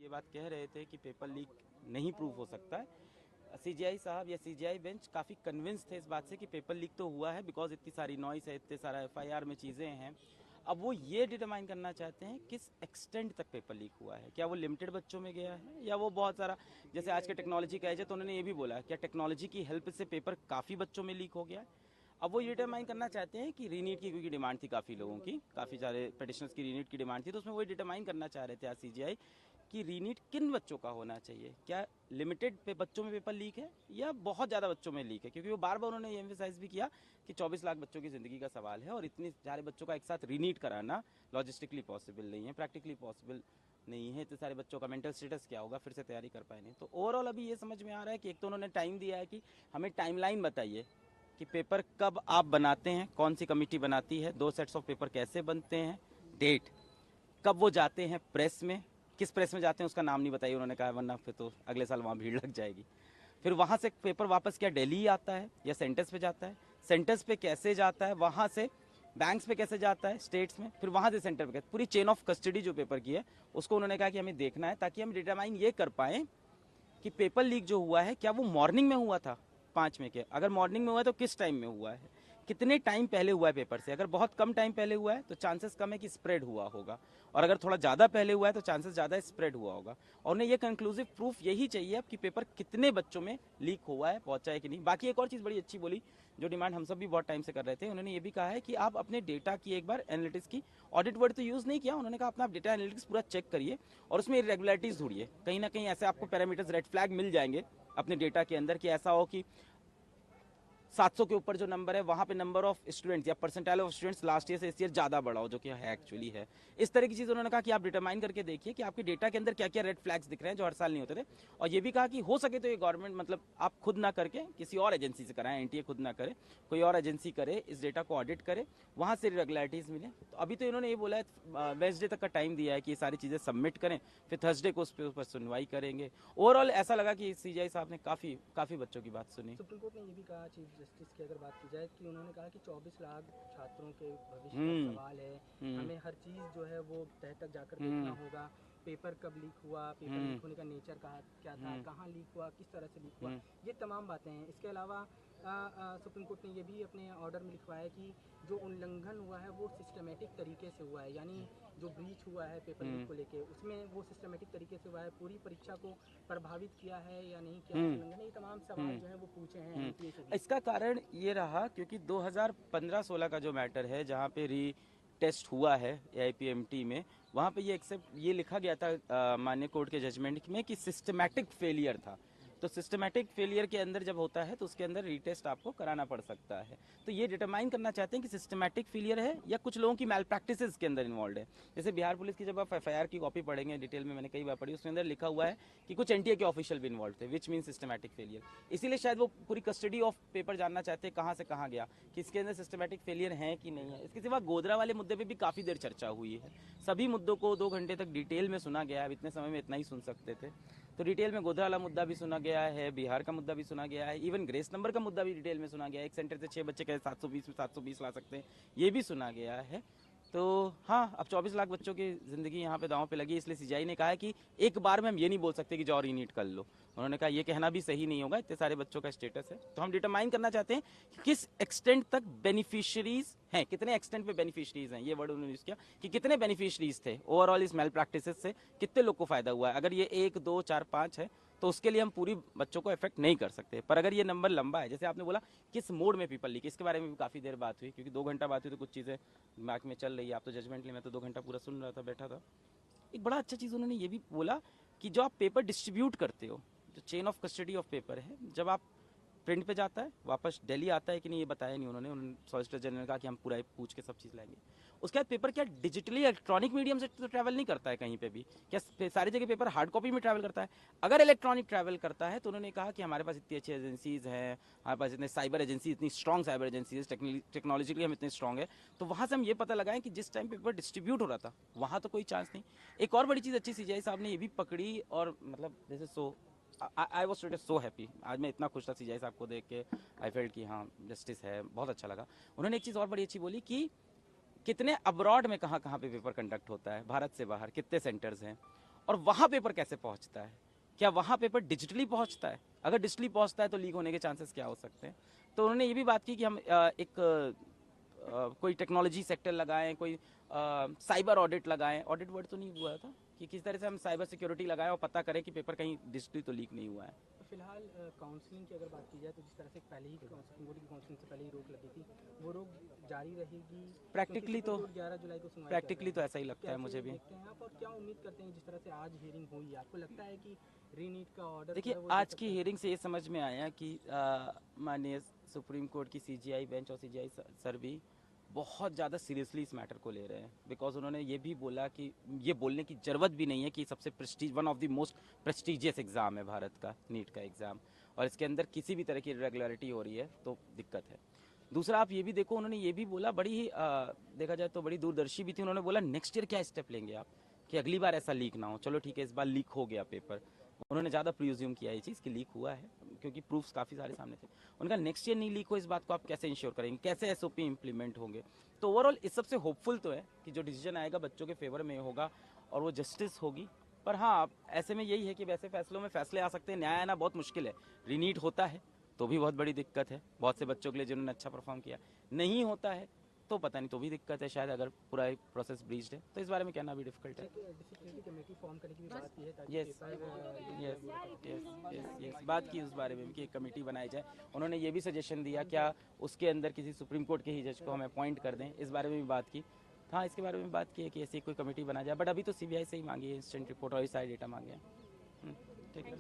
ये बात कह रहे थे कि पेपर लीक नहीं प्रूव हो सकता है। सीजीआई साहब या सीजीआई बेंच काफ़ी कन्विंस थे इस बात से कि पेपर लीक तो हुआ है, बिकॉज इतनी सारी नॉइस है, इतने सारा एफआईआर में चीज़ें हैं। अब वो ये डिटरमाइन करना चाहते हैं किस एक्सटेंट तक पेपर लीक हुआ है, क्या वो लिमिटेड बच्चों में गया है या वो बहुत सारा, जैसे आज के टेक्नोलॉजी का एज है तो उन्होंने ये भी बोला क्या टेक्नोलॉजी की हेल्प से पेपर काफ़ी बच्चों में लीक हो गया है। अब वो ये डिटरमाइन करना चाहते हैं कि रीनीट की, क्योंकि डिमांड थी काफ़ी लोगों की, काफ़ी सारे पिटिशनर्स की रीनीट की डिमांड थी, तो उसमें वो डिटरमाइन करना चाह रहे थे आज सीजीआई कि रीनीट किन बच्चों का होना चाहिए, क्या लिमिटेड पे बच्चों में पेपर लीक है या बहुत ज़्यादा बच्चों में लीक है, क्योंकि वो बार बार उन्होंने ये एम्फेसाइज भी किया कि 24 लाख बच्चों की ज़िंदगी का सवाल है और इतने सारे बच्चों का एक साथ रीनीट कराना लॉजिस्टिकली पॉसिबल नहीं है, प्रैक्टिकली पॉसिबल नहीं है। इतने सारे बच्चों का मेंटल स्टेटस क्या होगा, फिर से तैयारी कर पाए नहीं। तो ओवरऑल अभी ये समझ में आ रहा है कि एक तो उन्होंने टाइम दिया है कि हमें टाइमलाइन बताइए कि पेपर कब आप बनाते हैं, कौन सी कमेटी बनाती है, 2 सेट्स ऑफ पेपर कैसे बनते हैं, डेट कब वो जाते हैं प्रेस में, किस प्रेस में जाते हैं उसका नाम नहीं बताइए उन्होंने कहा, वरना फिर तो अगले साल वहाँ भीड़ लग जाएगी। फिर वहाँ से पेपर वापस क्या दिल्ली आता है या सेंटर्स पे जाता है, सेंटर्स पे कैसे जाता है, वहाँ से बैंक्स पे कैसे जाता है स्टेट्स में, फिर वहाँ से सेंटर पे, पूरी चेन ऑफ कस्टडी जो पेपर की है उसको उन्होंने कहा कि हमें देखना है, ताकि हम डिटरमाइन ये कर पाएँ कि पेपर लीक जो हुआ है क्या वो मॉर्निंग में हुआ था 5 में के, अगर मॉर्निंग में हुआ है तो किस टाइम में हुआ है, कितने टाइम पहले हुआ है पेपर से। अगर बहुत कम टाइम पहले हुआ है तो चांसेस कम है कि स्प्रेड हुआ होगा, और अगर थोड़ा ज़्यादा पहले हुआ है तो चांसेस ज़्यादा स्प्रेड हुआ होगा। और उन्हें ये कंक्लूसिव प्रूफ यही चाहिए अब कि पेपर कितने बच्चों में लीक हुआ है, पहुंचा है कि नहीं। बाकी एक और चीज़ बड़ी अच्छी बोली, जो डिमांड हम सब भी बहुत टाइम से कर रहे थे, उन्होंने ये भी कहा है कि आप अपने डेटा की एक बार एनालिटिक्स की, ऑडिट वर्ड तो यूज़ नहीं किया, उन्होंने कहा अपना डेटा एनालिटिक्स पूरा चेक करिए और उसमें इरेगुलरिटीज़ ढूंढिए, कहीं ना कहीं ऐसे आपको पैरामीटर्स रेड फ्लैग मिल जाएंगे अपने डेटा के अंदर कि ऐसा हो कि 700 के ऊपर जो नंबर है वहाँ पे नंबर ऑफ स्टूडेंट्स या percentile of students last year से इस ईयर ज़्यादा बढ़ा हो, जो कि है एक्चुअली है। इस तरह की चीज़ उन्होंने कहा कि आप डिटरमाइन करके देखिए कि आपके डेटा के अंदर क्या क्या रेड फ्लैग्स दिख रहे हैं जो हर साल नहीं होते थे। और ये भी कहा कि हो सके तो ये गवर्नमेंट, मतलब आप खुद ना करके किसी और एजेंसी से कराएं, एनटीए खुद ना करे, कोई और एजेंसी करे, इस डेटा को ऑडिट करे, वहाँ से रेगुलरिटीज़ मिले। तो अभी तो इन्होंने ये बोला है वेडनेसडे तक का टाइम दिया है कि ये सारी चीज़ें सबमिट करें, फिर थर्सडे को उस पर सुनवाई करेंगे। ओवरऑल ऐसा लगा कि सीजीआई साहब ने काफ़ी बच्चों की बात सुनी। सुप्रीम कोर्ट ने ये भी कहा, चीफ जस्टिस की अगर बात की जाए, कि उन्होंने कहा कि 24 लाख छात्रों के भविष्य का सवाल है, हमें हर चीज़ जो है वो तह तक जाकर देखना होगा। पेपर कब लीक हुआ, पेपर लीक होने का नेचर क्या था, कहाँ लीक हुआ, किस तरह से लीक हुआ, ये तमाम बातें हैं। इसके अलावा सुप्रीम कोर्ट ने ये भी अपने ऑर्डर में लिखवाया कि जो उल्लंघन हुआ है वो सिस्टमेटिक तरीके से हुआ है, यानी जो ब्रीच हुआ है पेपर लीक को लेके, उसमें वो सिस्टमेटिक तरीके से हुआ है, पूरी परीक्षा को प्रभावित किया है या नहीं किया है, उल्लंघन, ये तमाम सवाल जो है वो पूछे हैं एनटीए से भी। इसका कारण ये रहा क्योंकि 2015-16 का जो मैटर है, जहाँ पे री टेस्ट हुआ है एआईपीएमटी में, वहाँ पे ये एक्सेप्ट ये लिखा गया था माननीय कोर्ट के जजमेंट में कि सिस्टमैटिक फेलियर था। तो सिस्टमैटिक फेलियर के अंदर जब होता है तो उसके अंदर रीटेस्ट आपको कराना पड़ सकता है। तो ये डिटरमाइन करना चाहते हैं कि सिस्टमैटिक फेलियर है या कुछ लोगों की मैल प्रैक्टिसेस के अंदर इन्वॉल्व है। जैसे बिहार पुलिस की जब आप एफआईआर की कॉपी पढ़ेंगे डिटेल में, मैंने कई बार पढ़ी, उसके अंदर लिखा हुआ है कि कुछ एनटीए के ऑफिशियल भी इन्वॉल्व थे, विच मीन सिस्टमैटिक फेलियर। इसीलिए शायद वो पूरी कस्टडी ऑफ पेपर जानना चाहते हैं कहाँ से कहाँ गया, कि इसके अंदर सिस्टमैटिक फेलियर है कि नहीं है। इसके सिवा गोधरा वाले मुद्दे पर भी काफ़ी देर चर्चा हुई है, सभी मुद्दों को 2 घंटे तक डिटेल में सुना गया है। अब इतने समय में इतना ही सुन सकते थे, तो डिटेल में गोधरा वाला मुद्दा भी सुना गया है, बिहार का मुद्दा भी सुना गया है, इवन ग्रेस नंबर का मुद्दा भी डिटेल में सुना गया है। एक सेंटर से 6 बच्चे कैसे 720 में 720 ला सकते हैं, ये भी सुना गया है। तो हाँ, अब 24 लाख बच्चों की ज़िंदगी यहाँ पे दांव पे लगी, इसलिए सीजीआई ने कहा है कि एक बार में हम ये नहीं बोल सकते कि जाओ रीनीट कर लो। उन्होंने कहा ये कहना भी सही नहीं होगा, इतने सारे बच्चों का स्टेटस है। तो हम डिटरमाइन करना चाहते हैं कि किस एक्सटेंट तक बेनिफिशरीज हैं, कितने एक्सटेंट पे बेनिफिशरीज हैं, ये वर्ड उन्होंने यूज़ किया कि कितने बेनिफिशरीज थे ओवरऑल इस मेल प्रैक्टिस से, कितने लोग को फायदा हुआ है। अगर ये 1, 2, 4, 5 है तो उसके लिए हम पूरी बच्चों को इफेक्ट नहीं कर सकते। पर अगर ये नंबर लंबा है, जैसे आपने बोला किस मोड में पेपर लीक, इसके बारे में भी काफ़ी देर बात हुई, क्योंकि 2 घंटा बात हुई तो कुछ चीज़ें दिमाग में चल रही है। आप तो जजमेंट लिए, मैं तो 2 घंटा पूरा सुन रहा था, बैठा था। एक बड़ा अच्छा चीज़ उन्होंने ये भी बोला कि जो आप पेपर डिस्ट्रीब्यूट करते हो, जो chain of custody of paper है, जब आप प्रिंट पे जाता है वापस दिल्ली आता है कि नहीं ये बताया नहीं उन्होंने सॉलिसिटर जनरल ने कहा कि हम पूरा पूछ के सब चीज़ लाएंगे। उसके बाद पेपर क्या डिजिटली इलेक्ट्रॉनिक मीडियम से तो ट्रैवल नहीं करता है कहीं पे भी, क्या सारी जगह पेपर हार्ड कॉपी में ट्रैवल करता है? अगर इलेक्ट्रॉनिक ट्रैवल करता है तो उन्होंने कहा कि हमारे पास इतनी अच्छी एजेंसीज हैं, हमारे पास इतने साइबर एजेंसी, इतनी स्ट्रॉन्ग साइबर एजेंसीज, टेक्नोलॉजिकली हम इतने स्ट्रॉन्ग है, तो वहाँ से हम ये पता लगाएं कि जिस टाइम पेपर डिस्ट्रीब्यूट हो रहा था वहाँ तो कोई चांस नहीं। एक और बड़ी चीज़ अच्छी सीजीआई साहब ने ये भी पकड़ी, और मतलब जैसे आई वॉज सो हैप्पी, आज मैं इतना खुश था सीजीआई साहब को देख के। आई फेल्ट कि हाँ जस्टिस है, बहुत अच्छा लगा। उन्होंने एक चीज़ और बड़ी अच्छी बोली कि कितने अब्रॉड में कहाँ कहाँ पे पेपर कंडक्ट होता है, भारत से बाहर कितने सेंटर्स हैं, और वहाँ पेपर कैसे पहुँचता है, क्या वहाँ पेपर डिजिटली पहुँचता है, अगर डिजिटली पहुँचता है तो लीक होने के चांसेस क्या हो सकते हैं। तो उन्होंने ये भी बात की कि हम कोई टेक्नोलॉजी सेक्टर लगाएं, कोई साइबर ऑडिट लगाएं, ऑडिट वर्ड तो नहीं हुआ था, कि किस तरह से हम साइबर सिक्योरिटी लगाएं और पता करें कि पेपर कहीं डिजिटली तो लीक नहीं हुआ है। तो फिलहाल काउंसलिंग की अगर बात की जाए तो जिस तरह से पहले ही सुप्रीम कोर्ट की काउंसलिंग से पहले ही रोक लगी थी, वो रोक जारी रहेगी? प्रैक्टिकली तो 11 जुलाई को सुनवाई प्रैक्टिकली तो ऐसा ही लगता है मुझे भी। देखते हैं आप, और क्या उम्मीद करते हैं जिस तरह से आज हियरिंग हुई, आपको लगता है कि रीनीट का ऑर्डर? देखिए, आज की हियरिंग से ये समझ में आया कि माननीय सुप्रीम कोर्ट की सीजीआई बेंच और सीजीआई सर भी बहुत ज़्यादा सीरियसली इस मैटर को ले रहे हैं, बिकॉज उन्होंने ये भी बोला कि ये बोलने की ज़रूरत भी नहीं है कि सबसे one of the most prestigious exam है भारत का, नीट का एग्ज़ाम, और इसके अंदर किसी भी तरह की इरेगुलरिटी हो रही है तो दिक्कत है। दूसरा, आप ये भी देखो, उन्होंने ये भी बोला, बड़ी ही देखा जाए तो बड़ी दूरदर्शी भी थी, उन्होंने बोला नेक्स्ट ईयर क्या स्टेप लेंगे आप कि अगली बार ऐसा लीक ना हो। चलो ठीक है, इस बार लीक हो गया पेपर, उन्होंने ज़्यादा प्रीज्यूम किया ये चीज़ कि लीक हुआ है, क्योंकि प्रूफ्स काफ़ी सारे सामने थे। उनका नेक्स्ट ईयर नहीं लीक हो, इस बात को आप कैसे इंश्योर करेंगे, कैसे एसओपी इंप्लीमेंट होंगे। तो ओवरऑल इस सबसे होपफुल तो है कि जो डिसीजन आएगा बच्चों के फेवर में होगा और वो जस्टिस होगी। पर हाँ, ऐसे में यही है कि वैसे फैसलों में फैसले आ सकते हैं, न्याय आना बहुत मुश्किल है। रीनीट होता है तो भी बहुत बड़ी दिक्कत है बहुत से बच्चों के लिए जिन्होंने अच्छा परफॉर्म किया, नहीं होता है तो पता नहीं, तो भी दिक्कत है शायद, अगर पूरा एक प्रोसेस ब्रीच्ड है तो इस बारे में कहना भी डिफिकल्ट है। डिसिप्लिनरी कमेटी फॉर्म करने की भी बात की है ताकि यस बात की उस बारे में कि एक कमेटी बनाई जाए। उन्होंने ये भी सजेशन दिया क्या उसके अंदर किसी सुप्रीम कोर्ट के ही जज को हम अपॉइंट कर दें, इस बारे में भी बात की। हाँ, इसके बारे में बात की है कि ऐसी कोई कमेटी बना जाए, बट अभी तो सीबीआई से ही मांगी है इंस्टेंट रिपोर्ट और सारे डेटा मांगे हैं। ठीक है।